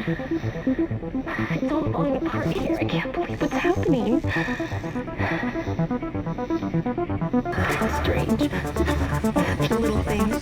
It's all falling apart here. I can't believe what's happening. How strange. Such a little thing.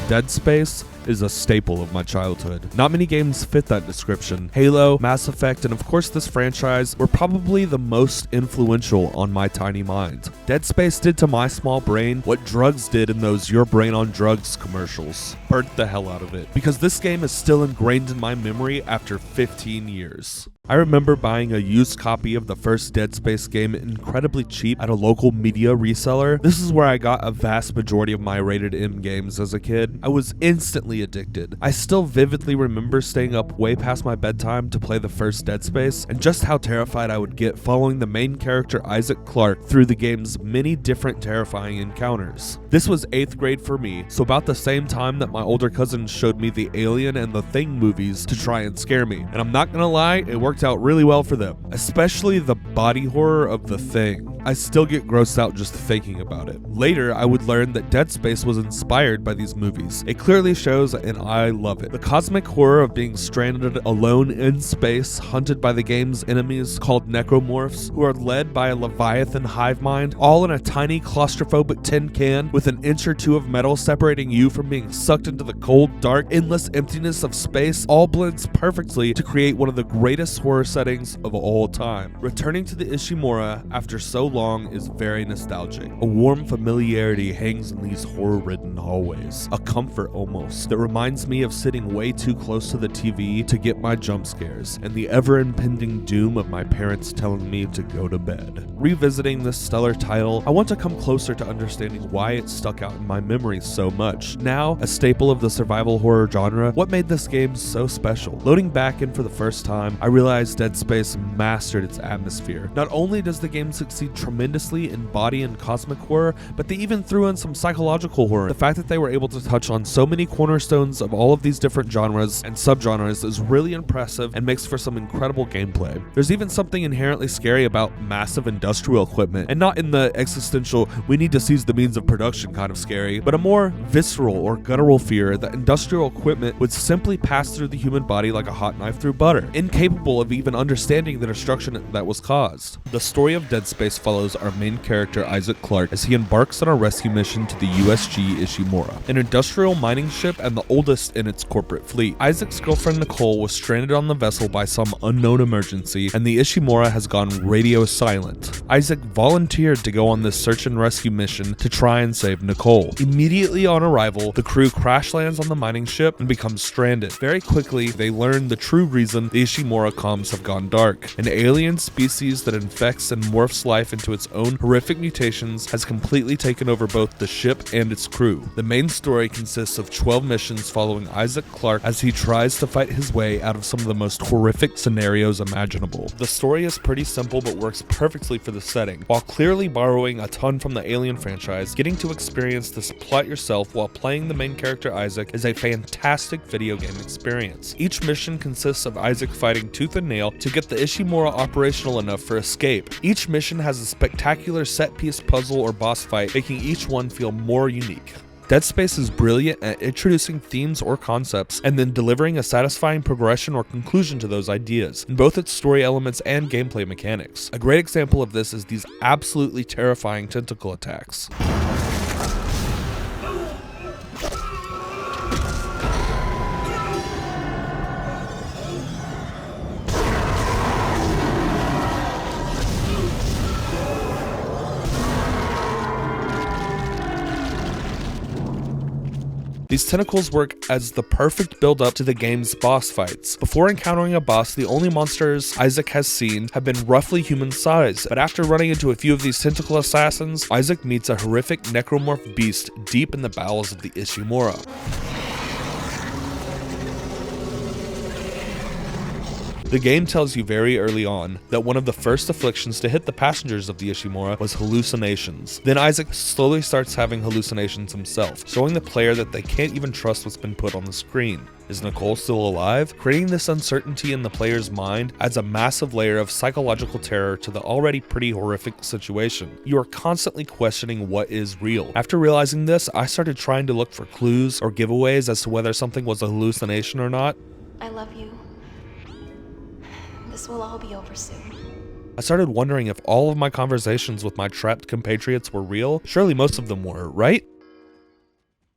Dead Space is a staple of my childhood. Not many games fit that description. Halo, Mass Effect, and of course this franchise were probably the most influential on my tiny mind. Dead Space did to my small brain what drugs did in those Your Brain on Drugs commercials. Burnt the hell out of it. Because this game is still ingrained in my memory after 15 years. I remember buying a used copy of the first Dead Space game incredibly cheap at a local media reseller. This is where I got a vast majority of my rated M games as a kid. I was instantly addicted. I still vividly remember staying up way past my bedtime to play the first Dead Space, and just how terrified I would get following the main character Isaac Clarke through the game's many different terrifying encounters. This was 8th grade for me, so about the same time that my older cousins showed me the Alien and the Thing movies to try and scare me. And I'm not gonna lie, it worked out really well for them, especially the body horror of the Thing. I still get grossed out just thinking about it. Later, I would learn that Dead Space was inspired by these movies. It clearly shows, and I love it. The cosmic horror of being stranded alone in space, hunted by the game's enemies called necromorphs, who are led by a Leviathan hive mind, all in a tiny claustrophobic tin can with an inch or two of metal separating you from being sucked into the cold, dark, endless emptiness of space, all blends perfectly to create one of the greatest horror settings of all time. Returning to the Ishimura after so long is very nostalgic. A warm familiarity hangs in these horror-ridden hallways, a comfort almost, that reminds me of sitting way too close to the TV to get my jump scares, and the ever-impending doom of my parents telling me to go to bed. Revisiting this stellar title, I want to come closer to understanding why it stuck out in my memory so much. Now, a staple of the survival horror genre, what made this game so special? Loading back in for the first time, I realized Dead Space mastered its atmosphere. Not only does the game succeed tremendously in body and cosmic horror, but they even threw in some psychological horror. The fact that they were able to touch on so many cornerstones of all of these different genres and subgenres is really impressive and makes for some incredible gameplay. There's even something inherently scary about massive industrial equipment, and not in the existential, we need to seize the means of production kind of scary, but a more visceral or guttural fear that industrial equipment would simply pass through the human body like a hot knife through butter, incapable of even understanding the destruction that was caused. The story of Dead Space follows our main character Isaac Clarke as he embarks on a rescue mission to the USG Ishimura, an industrial mining ship and the oldest in its corporate fleet. Isaac's girlfriend Nicole was stranded on the vessel by some unknown emergency, and the Ishimura has gone radio silent. Isaac volunteered to go on this search and rescue mission to try and save Nicole. Immediately on arrival, the crew crash lands on the mining ship and becomes stranded. Very quickly, they learn the true reason the Ishimura comms have gone dark. An alien species that infects and morphs life into its own horrific mutations has completely taken over both the ship and its crew. The main story consists of 12 missions following Isaac Clarke as he tries to fight his way out of some of the most horrific scenarios imaginable. The story is pretty simple but works perfectly for the setting. While clearly borrowing a ton from the Alien franchise, getting to experience this plot yourself while playing the main character Isaac is a fantastic video game experience. Each mission consists of Isaac fighting tooth and nail to get the Ishimura operational enough for escape. Each mission has a spectacular set-piece puzzle or boss fight, making each one feel more unique. Dead Space is brilliant at introducing themes or concepts and then delivering a satisfying progression or conclusion to those ideas, in both its story elements and gameplay mechanics. A great example of this is these absolutely terrifying tentacle attacks. These tentacles work as the perfect build-up to the game's boss fights. Before encountering a boss, the only monsters Isaac has seen have been roughly human size, but after running into a few of these tentacle assassins, Isaac meets a horrific necromorph beast deep in the bowels of the Ishimura. The game tells you very early on that one of the first afflictions to hit the passengers of the Ishimura was hallucinations. Then Isaac slowly starts having hallucinations himself, showing the player that they can't even trust what's been put on the screen. Is Nicole still alive? Creating this uncertainty in the player's mind adds a massive layer of psychological terror to the already pretty horrific situation. You are constantly questioning what is real. After realizing this, I started trying to look for clues or giveaways as to whether something was a hallucination or not. I love you. This will all be over soon. I started wondering if all of my conversations with my trapped compatriots were real. Surely most of them were, right?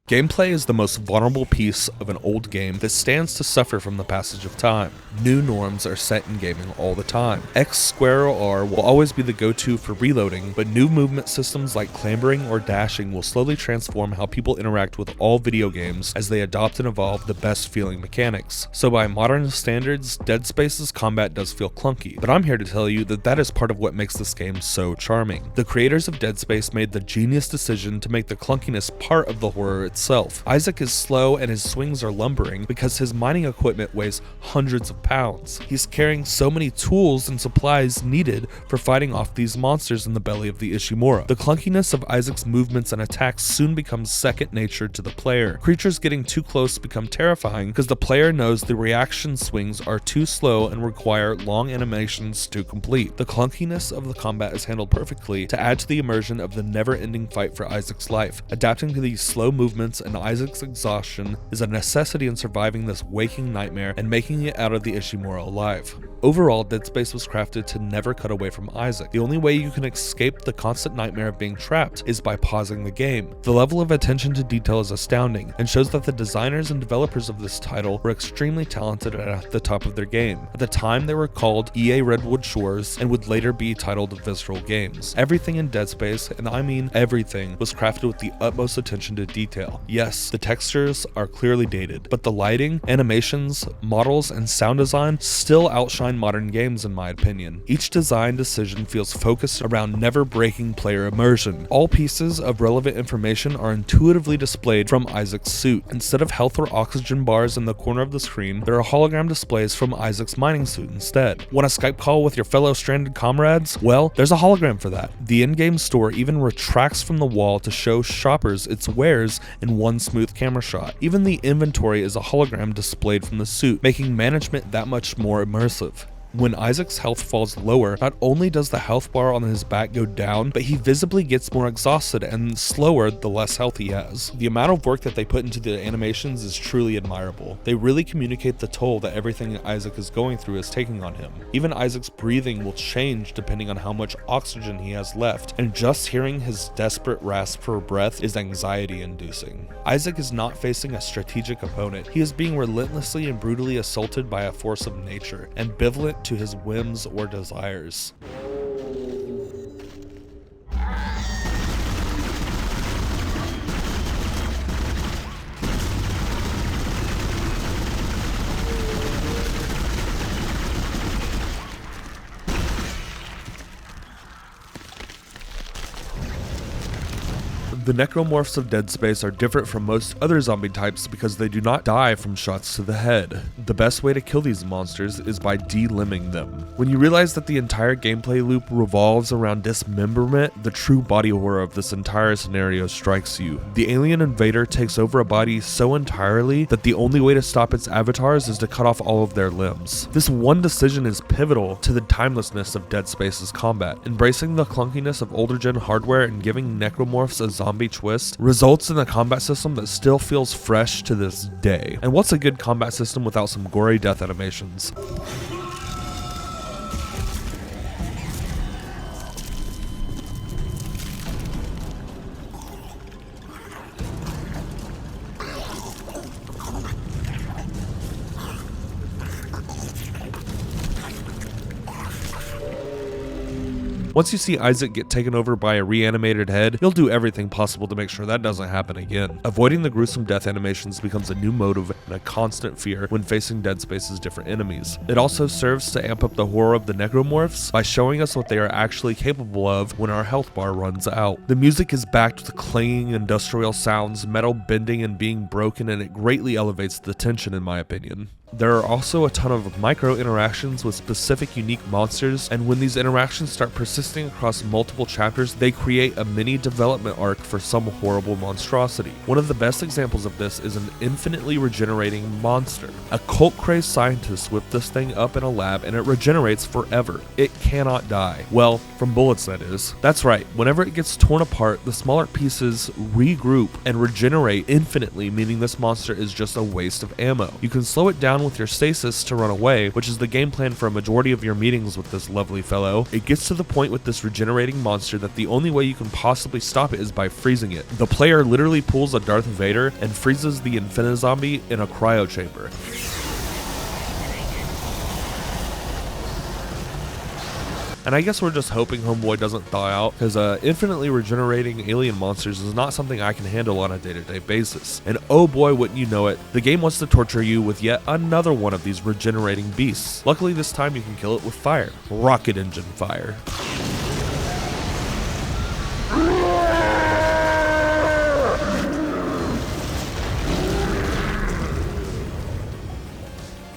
Gameplay is the most vulnerable piece of an old game that stands to suffer from the passage of time. New norms are set in gaming all the time. X, square, or R will always be the go-to for reloading, but new movement systems like clambering or dashing will slowly transform how people interact with all video games as they adopt and evolve the best feeling mechanics. So by modern standards, Dead Space's combat does feel clunky, but I'm here to tell you that that is part of what makes this game so charming. The creators of Dead Space made the genius decision to make the clunkiness part of the horror itself. Isaac is slow and his swings are lumbering because his mining equipment weighs hundreds of pounds. He's carrying so many tools and supplies needed for fighting off these monsters in the belly of the Ishimura. The clunkiness of Isaac's movements and attacks soon becomes second nature to the player. Creatures getting too close become terrifying because the player knows the reaction swings are too slow and require long animations to complete. The clunkiness of the combat is handled perfectly to add to the immersion of the never-ending fight for Isaac's life. Adapting to these slow movements and Isaac's exhaustion is a necessity in surviving this waking nightmare and making it out of the Ishimura alive. Overall, Dead Space was crafted to never cut away from Isaac. The only way you can escape the constant nightmare of being trapped is by pausing the game. The level of attention to detail is astounding and shows that the designers and developers of this title were extremely talented and at the top of their game. At the time, they were called EA Redwood Shores and would later be titled Visceral Games. Everything in Dead Space, and I mean everything, was crafted with the utmost attention to detail. Yes, the textures are clearly dated, but the lighting, animations, models, and sound design still outshine modern games in my opinion. Each design decision feels focused around never breaking player immersion. All pieces of relevant information are intuitively displayed from Isaac's suit. Instead of health or oxygen bars in the corner of the screen, there are hologram displays from Isaac's mining suit instead. Want a Skype call with your fellow stranded comrades? Well, there's a hologram for that. The in-game store even retracts from the wall to show shoppers its wares in one smooth camera shot. Even the inventory is a hologram displayed from the suit, making management that much more immersive. When Isaac's health falls lower, not only does the health bar on his back go down, but he visibly gets more exhausted and slower the less health he has. The amount of work that they put into the animations is truly admirable. They really communicate the toll that everything Isaac is going through is taking on him. Even Isaac's breathing will change depending on how much oxygen he has left, and just hearing his desperate rasp for breath is anxiety-inducing. Isaac is not facing a strategic opponent. He is being relentlessly and brutally assaulted by a force of nature, ambivalent to his whims or desires. The necromorphs of Dead Space are different from most other zombie types because they do not die from shots to the head. The best way to kill these monsters is by delimbing them. When you realize that the entire gameplay loop revolves around dismemberment, the true body horror of this entire scenario strikes you. The alien invader takes over a body so entirely that the only way to stop its avatars is to cut off all of their limbs. This one decision is pivotal to the timelessness of Dead Space's combat. Embracing the clunkiness of older gen hardware and giving necromorphs a zombie twist results in a combat system that still feels fresh to this day. And what's a good combat system without some gory death animations? Once you see Isaac get taken over by a reanimated head, you'll do everything possible to make sure that doesn't happen again. Avoiding the gruesome death animations becomes a new motive and a constant fear when facing Dead Space's different enemies. It also serves to amp up the horror of the necromorphs by showing us what they are actually capable of when our health bar runs out. The music is backed with clanging industrial sounds, metal bending and being broken, and it greatly elevates the tension in my opinion. There are also a ton of micro interactions with specific unique monsters, and when these interactions start persisting across multiple chapters, they create a mini development arc for some horrible monstrosity. One of the best examples of this is an infinitely regenerating monster. A cult-crazed scientist whipped this thing up in a lab and it regenerates forever. It cannot die. Well, from bullets that is. That's right, whenever it gets torn apart, the smaller pieces regroup and regenerate infinitely, meaning this monster is just a waste of ammo. You can slow it down with your stasis to run away, which is the game plan for a majority of your meetings with this lovely fellow. It gets to the point with this regenerating monster that the only way you can possibly stop it is by freezing it. The player literally pulls a Darth Vader and freezes the Infinizombie in a cryo chamber. And I guess we're just hoping Homeboy doesn't thaw out, because infinitely regenerating alien monsters is not something I can handle on a day-to-day basis. And oh boy, wouldn't you know it, the game wants to torture you with yet another one of these regenerating beasts. Luckily this time you can kill it with fire. Rocket engine fire.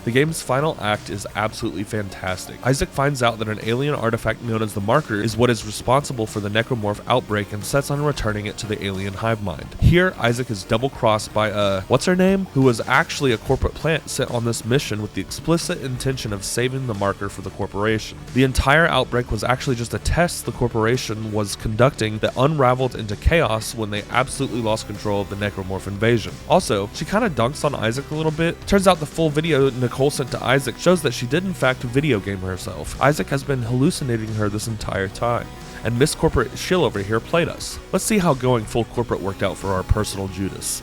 The game's final act is absolutely fantastic. Isaac finds out that an alien artifact known as the Marker is what is responsible for the necromorph outbreak and sets on returning it to the alien hive mind. Here, Isaac is double-crossed by what's her name? Who was actually a corporate plant sent on this mission with the explicit intention of saving the Marker for the corporation. The entire outbreak was actually just a test the corporation was conducting that unraveled into chaos when they absolutely lost control of the necromorph invasion. Also, she kind of dunks on Isaac a little bit. Turns out the full video Nicole sent to Isaac shows that she did in fact video game herself. Isaac has been hallucinating her this entire time, and Miss Corporate Shill over here played us. Let's see how going full corporate worked out for our personal Judas.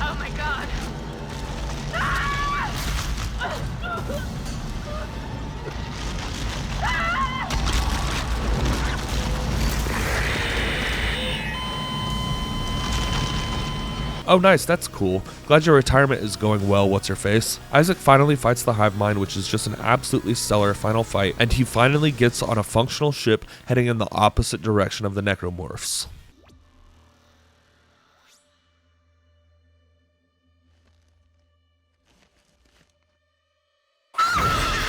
Oh my god! Oh nice, that's cool. Glad your retirement is going well, what's her face. Isaac finally fights the hive mind, which is just an absolutely stellar final fight, and he finally gets on a functional ship heading in the opposite direction of the necromorphs.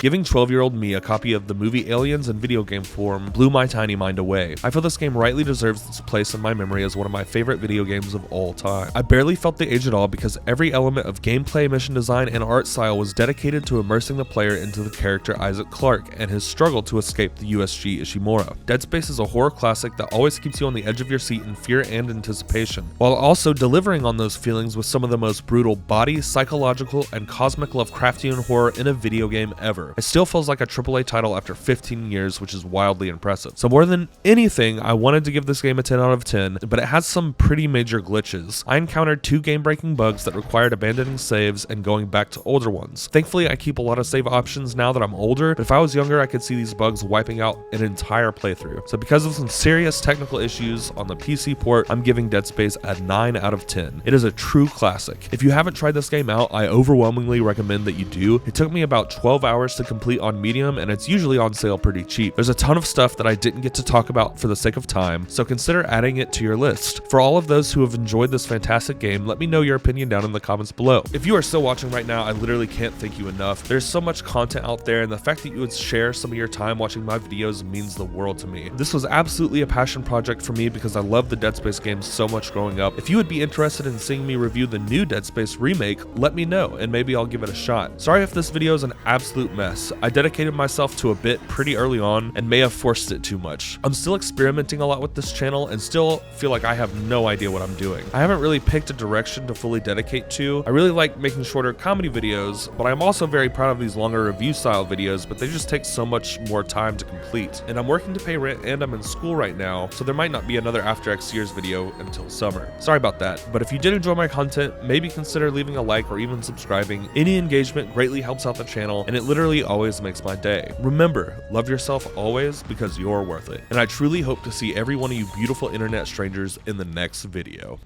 Giving 12-year-old me a copy of the movie Aliens in video game form blew my tiny mind away. I feel this game rightly deserves its place in my memory as one of my favorite video games of all time. I barely felt the age at all because every element of gameplay, mission design, and art style was dedicated to immersing the player into the character Isaac Clarke and his struggle to escape the USG Ishimura. Dead Space is a horror classic that always keeps you on the edge of your seat in fear and anticipation, while also delivering on those feelings with some of the most brutal body, psychological, and cosmic Lovecraftian horror in a video game ever. It still feels like a AAA title after 15 years, which is wildly impressive. So more than anything, I wanted to give this game a 10 out of 10, but it has some pretty major glitches. I encountered 2 game-breaking bugs that required abandoning saves and going back to older ones. Thankfully, I keep a lot of save options now that I'm older, but if I was younger, I could see these bugs wiping out an entire playthrough. So because of some serious technical issues on the PC port, I'm giving Dead Space a 9 out of 10. It is a true classic. If you haven't tried this game out, I overwhelmingly recommend that you do. It took me about 12 hours to complete on medium, and it's usually on sale pretty cheap. There's a ton of stuff that I didn't get to talk about for the sake of time, so consider adding it to your list. For all of those who have enjoyed this fantastic game, let me know your opinion down in the comments below. If you are still watching right now, I literally can't thank you enough. There's so much content out there, and the fact that you would share some of your time watching my videos means the world to me. This was absolutely a passion project for me because I love the Dead Space games so much growing up. If you would be interested in seeing me review the new Dead Space Remake, let me know, and maybe I'll give it a shot. Sorry if this video is an absolute mess. I dedicated myself to a bit pretty early on and may have forced it too much. I'm still experimenting a lot with this channel and still feel like I have no idea what I'm doing. I haven't really picked a direction to fully dedicate to. I really like making shorter comedy videos, but I'm also very proud of these longer review style videos, but they just take so much more time to complete. And I'm working to pay rent and I'm in school right now, so there might not be another After X Years video until summer. Sorry about that, but if you did enjoy my content, maybe consider leaving a like or even subscribing. Any engagement greatly helps out the channel, and it literally always makes my day. Remember, love yourself always because you're worth it. And I truly hope to see every one of you beautiful internet strangers in the next video.